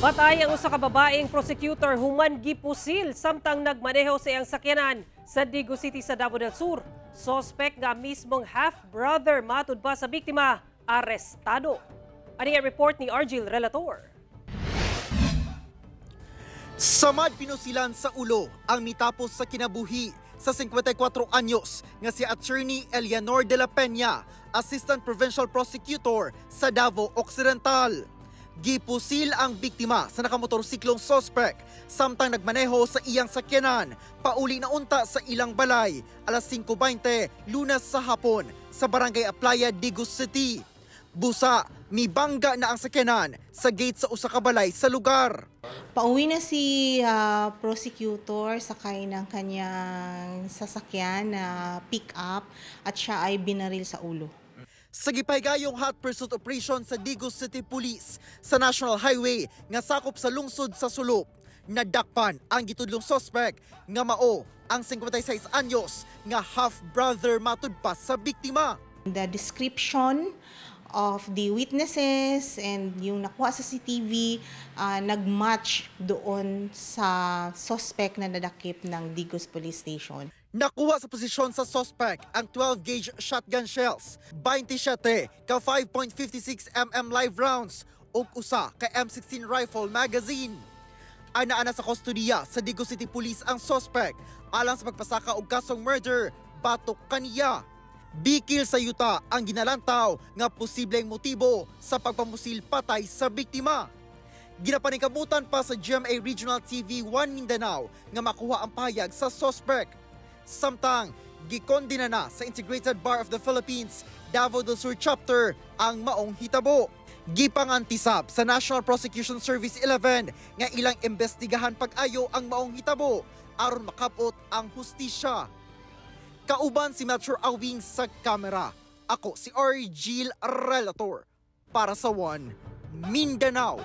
Patay ang usa ka babaeng prosecutor human gipusil samtang nagmaneho sa iyang sakyanan sa Digo City sa Davao del Sur. Suspect nga mismong half-brother matud pa sa biktima, arestado. Ani ang report ni Argil Relator. Samad pinusilan sa ulo ang mitapos sa kinabuhi sa 54 anyos nga si Attorney Eleanor de la Peña, Assistant Provincial Prosecutor sa Davao Occidental. Gipusil ang biktima sa nakamotorsiklong suspect samtang nagmaneho sa iyang sakyanan pauli na unta sa ilang balay alas 5:20 Lunes sa hapon sa Barangay Aplaya, Digo City. Busa, mibangga na ang sakyanan sa gate sa usa ka balay sa lugar. Pauwi na si prosecutor sakay ng kanyang sasakyan na pick-up at siya ay binaril sa ulo. Sa gipahigayong hot pursuit operation sa Digo City Police sa National Highway nga sakop sa lungsod sa Sulop, nadakpan ang gitudlong suspect nga mao ang 56 anyos nga half-brother matud pa sa biktima. The description of the witnesses and yung nakuha sa CCTV nagmatch doon sa suspect na nadakip ng Digos Police Station. Nakuha sa posisyon sa suspect ang 12-gauge shotgun shells, 27 ka 5.56 mm live rounds ug usa ka M16 rifle magazine. Ana-ana sa kustodiya sa Digo City Police ang suspect alang sa pagpasaka og kasong murder batok kaniya. Bikil sa yuta ang ginalantaw nga posibleng motibo sa pagpamusil patay sa biktima. Ginapaningkamutan pa sa GMA Regional TV 1 Mindanao nga makuha ang pahayag sa suspect. Samtang gikondena na sa Integrated Bar of the Philippines, Davao del Sur Chapter ang maong hitabo. Gipangantisab sa National Prosecution Service 11 nga ilang imbestigahan pag-ayo ang maong hitabo aron makapot ang hustisya. Kauban si Metro Awing sa kamera. Ako si Argil Relator para sa One Mindanao.